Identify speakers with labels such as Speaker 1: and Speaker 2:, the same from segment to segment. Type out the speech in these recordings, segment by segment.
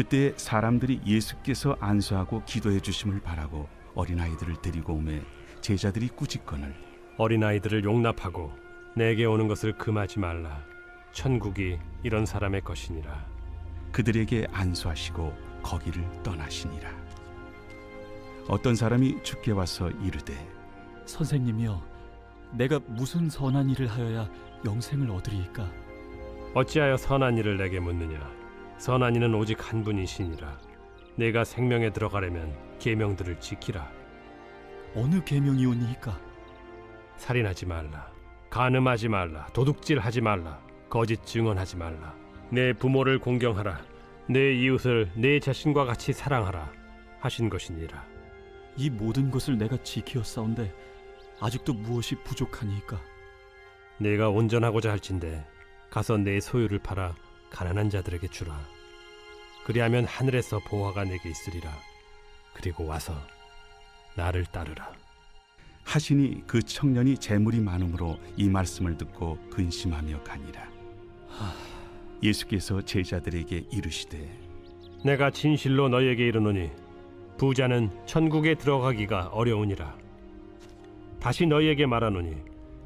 Speaker 1: 그때 사람들이 예수께서 안수하고 기도해 주심을 바라고 어린아이들을 데리고 오매 제자들이 꾸짖거늘
Speaker 2: 어린아이들을 용납하고 내게 오는 것을 금하지 말라. 천국이 이런 사람의 것이니라.
Speaker 1: 그들에게 안수하시고 거기를 떠나시니라. 어떤 사람이 주께 와서 이르되
Speaker 3: 선생님이여, 내가 무슨 선한 일을 하여야 영생을 얻으리이까?
Speaker 2: 어찌하여 선한 일을 내게 묻느냐? 선한 이는 오직 한 분이시니라. 내가 생명에 들어가려면 계명들을 지키라.
Speaker 3: 어느 계명이오니이까?
Speaker 2: 살인하지 말라. 간음하지 말라. 도둑질하지 말라. 거짓 증언하지 말라. 내 부모를 공경하라. 내 이웃을 내 자신과 같이 사랑하라 하신 것이니라.
Speaker 3: 이 모든 것을 내가 지키었사온데 아직도 무엇이 부족하니이까?
Speaker 2: 내가 온전하고자 할진대 가서 내 소유를 팔아 가난한 자들에게 주라. 그리하면 하늘에서 보화가 내게 있으리라. 그리고 와서 나를 따르라.
Speaker 1: 하시니 그 청년이 재물이 많음으로 이 말씀을 듣고 근심하며 가니라. 예수께서 제자들에게 이르시되
Speaker 2: 내가 진실로 너희에게 이르노니 부자는 천국에 들어가기가 어려우니라. 다시 너희에게 말하노니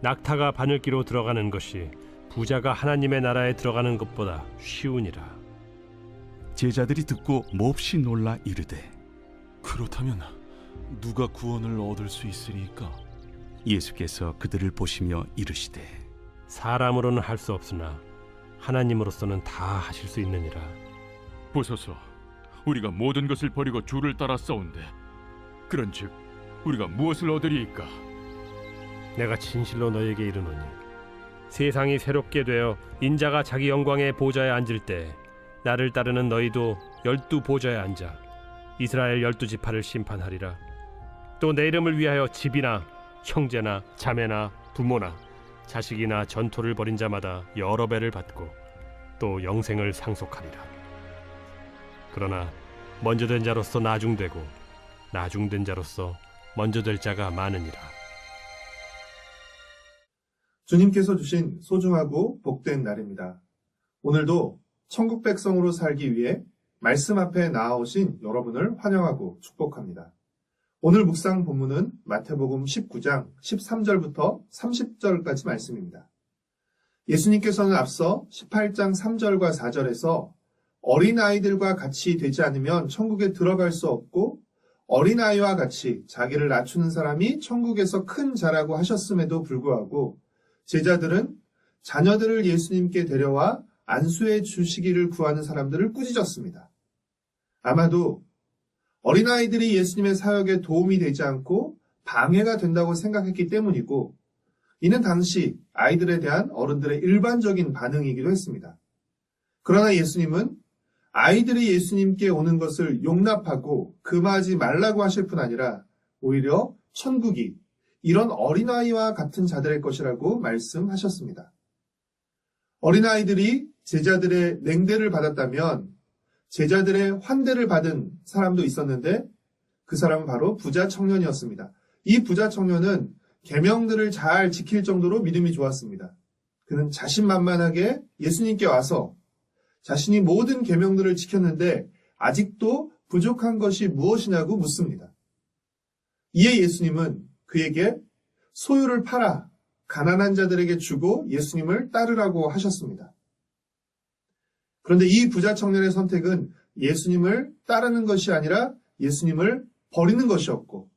Speaker 2: 낙타가 바늘기로 들어가는 것이 부자가 하나님의 나라에 들어가는 것보다 쉬우니라.
Speaker 1: 제자들이 듣고 몹시 놀라 이르되
Speaker 4: 그렇다면 누가 구원을 얻을 수 있으리까?
Speaker 1: 예수께서 그들을 보시며 이르시되
Speaker 2: 사람으로는 할 수 없으나 하나님으로서는 다 하실 수 있느니라.
Speaker 5: 보소서, 우리가 모든 것을 버리고 주를 따라 싸운데 그런즉 우리가 무엇을 얻으리이까?
Speaker 2: 내가 진실로 너희에게 이르노니 세상이 새롭게 되어 인자가 자기 영광의 보좌에 앉을 때 나를 따르는 너희도 12 보좌에 앉아 이스라엘 12지파를 심판하리라. 또 내 이름을 위하여 집이나 형제나 자매나 부모나 자식이나 전토를 벌인 자마다 여러 배를 받고 또 영생을 상속하리라. 그러나 먼저 된 자로서 나중되고 나중된 자로서 먼저 될 자가 많으니라.
Speaker 6: 주님께서 주신 소중하고 복된 날입니다. 오늘도 천국 백성으로 살기 위해 말씀 앞에 나아오신 여러분을 환영하고 축복합니다. 오늘 묵상 본문은 마태복음 19장 13절부터 30절까지 말씀입니다. 예수님께서는 앞서 18장 3절과 4절에서 어린아이들과 같이 되지 않으면 천국에 들어갈 수 없고 어린아이와 같이 자기를 낮추는 사람이 천국에서 큰 자라고 하셨음에도 불구하고 제자들은 자녀들을 예수님께 데려와 안수해 주시기를 구하는 사람들을 꾸짖었습니다. 아마도 어린아이들이 예수님의 사역에 도움이 되지 않고 방해가 된다고 생각했기 때문이고 이는 당시 아이들에 대한 어른들의 일반적인 반응이기도 했습니다. 그러나 예수님은 아이들이 예수님께 오는 것을 용납하고 금하지 말라고 하실 뿐 아니라 오히려 천국이 이런 어린아이와 같은 자들의 것이라고 말씀하셨습니다. 어린아이들이 제자들의 냉대를 받았다면 제자들의 환대를 받은 사람도 있었는데 그 사람은 바로 부자 청년이었습니다. 이 부자 청년은 계명들을 잘 지킬 정도로 믿음이 좋았습니다. 그는 자신만만하게 예수님께 와서 자신이 모든 계명들을 지켰는데 아직도 부족한 것이 무엇이냐고 묻습니다. 이에 예수님은 그에게 소유를 팔아 가난한 자들에게 주고 예수님을 따르라고 하셨습니다. 그런데 이 부자 청년의 선택은 예수님을 따르는 것이 아니라 예수님을 버리는 것이었고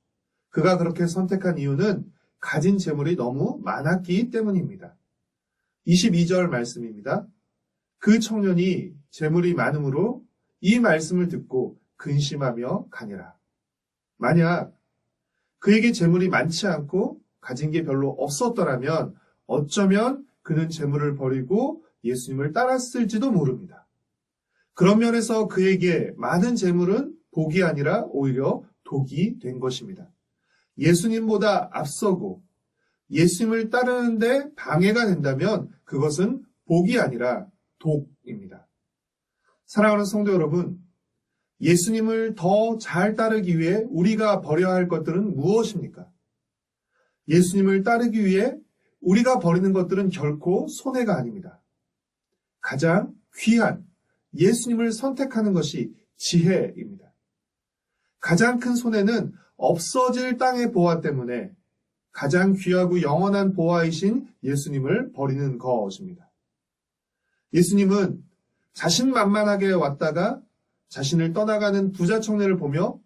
Speaker 6: 그가 그렇게 선택한 이유는 가진 재물이 너무 많았기 때문입니다. 22절 말씀입니다. 그 청년이 재물이 많으므로 이 말씀을 듣고 근심하며 가니라. 만약 그에게 재물이 많지 않고 가진 게 별로 없었더라면 어쩌면 그는 재물을 버리고 예수님을 따랐을지도 모릅니다. 그런 면에서 그에게 많은 재물은 복이 아니라 오히려 독이 된 것입니다. 예수님보다 앞서고 예수님을 따르는데 방해가 된다면 그것은 복이 아니라 독입니다. 사랑하는 성도 여러분, 예수님을 더 잘 따르기 위해 우리가 버려야 할 것들은 무엇입니까? 예수님을 따르기 위해 우리가 버리는 것들은 결코 손해가 아닙니다. 가장 귀한 예수님을 선택하는 것이 지혜입니다. 가장 큰 손해는 없어질 땅의 보화 때문에 가장 귀하고 영원한 보화이신 예수님을 버리는 것입니다. 예수님은 자신만만하게 왔다가 자신을 떠나가는 부자 청년을 보며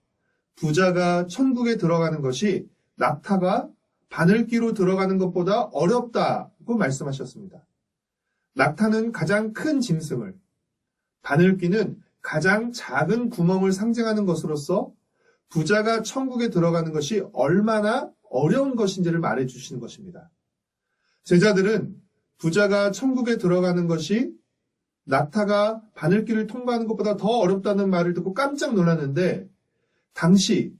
Speaker 6: 부자가 천국에 들어가는 것이 낙타가 바늘기로 들어가는 것보다 어렵다고 말씀하셨습니다. 낙타는 가장 큰 짐승을, 바늘귀는 가장 작은 구멍을 상징하는 것으로서 부자가 천국에 들어가는 것이 얼마나 어려운 것인지를 말해주시는 것입니다. 제자들은 부자가 천국에 들어가는 것이 낙타가 바늘길을 통과하는 것보다 더 어렵다는 말을 듣고 깜짝 놀랐는데, 당시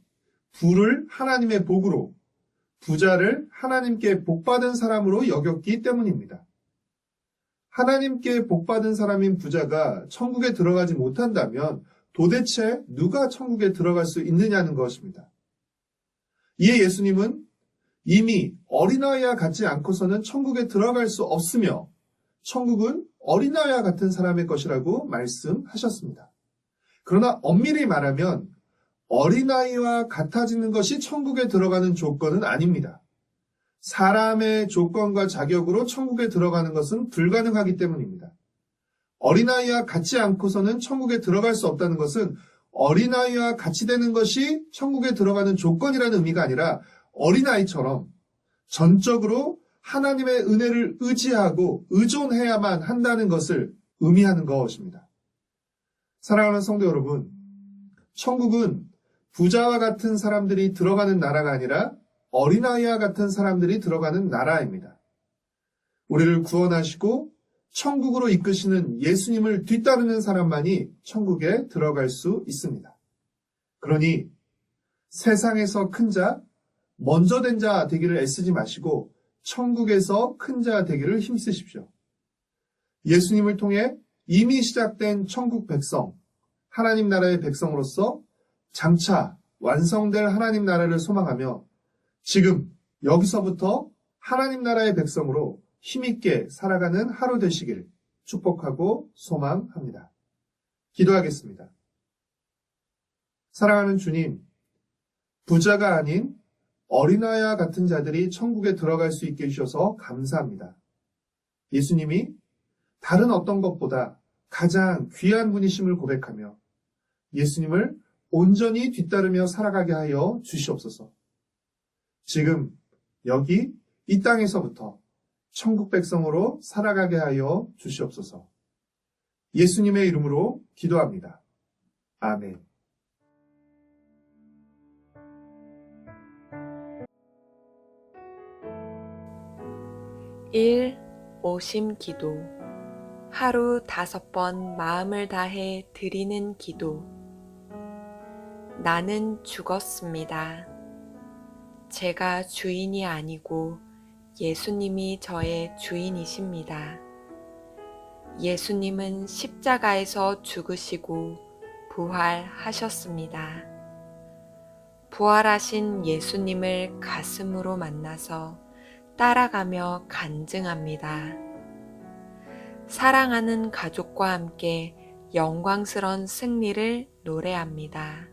Speaker 6: 부를 하나님의 복으로, 부자를 하나님께 복받은 사람으로 여겼기 때문입니다. 하나님께 복받은 사람인 부자가 천국에 들어가지 못한다면 도대체 누가 천국에 들어갈 수 있느냐는 것입니다. 이에 예수님은 이미 어린아이와 같지 않고서는 천국에 들어갈 수 없으며 천국은 어린아이와 같은 사람의 것이라고 말씀하셨습니다. 그러나 엄밀히 말하면 어린아이와 같아지는 것이 천국에 들어가는 조건은 아닙니다. 사람의 조건과 자격으로 천국에 들어가는 것은 불가능하기 때문입니다. 어린아이와 같지 않고서는 천국에 들어갈 수 없다는 것은 어린아이와 같이 되는 것이 천국에 들어가는 조건이라는 의미가 아니라 어린아이처럼 전적으로 하나님의 은혜를 의지하고 의존해야만 한다는 것을 의미하는 것입니다. 사랑하는 성도 여러분, 천국은 부자와 같은 사람들이 들어가는 나라가 아니라 어린아이와 같은 사람들이 들어가는 나라입니다. 우리를 구원하시고 천국으로 이끄시는 예수님을 뒤따르는 사람만이 천국에 들어갈 수 있습니다. 그러니 세상에서 큰 자, 먼저 된 자 되기를 애쓰지 마시고 천국에서 큰 자 되기를 힘쓰십시오. 예수님을 통해 이미 시작된 천국 백성, 하나님 나라의 백성으로서 장차 완성될 하나님 나라를 소망하며 지금 여기서부터 하나님 나라의 백성으로 힘있게 살아가는 하루 되시길 축복하고 소망합니다. 기도하겠습니다. 사랑하는 주님, 부자가 아닌 어린아이와 같은 자들이 천국에 들어갈 수 있게 해주셔서 감사합니다. 예수님이 다른 어떤 것보다 가장 귀한 분이심을 고백하며 예수님을 온전히 뒤따르며 살아가게 하여 주시옵소서. 지금 여기 이 땅에서부터 천국 백성으로 살아가게 하여 주시옵소서. 예수님의 이름으로 기도합니다. 아멘.
Speaker 7: 오심 기도. 하루 5번 마음을 다해 드리는 기도. 나는 죽었습니다. 제가 주인이 아니고 예수님이 저의 주인이십니다. 예수님은 십자가에서 죽으시고 부활하셨습니다. 부활하신 예수님을 가슴으로 만나서 따라가며 간증합니다. 사랑하는 가족과 함께 영광스러운 승리를 노래합니다.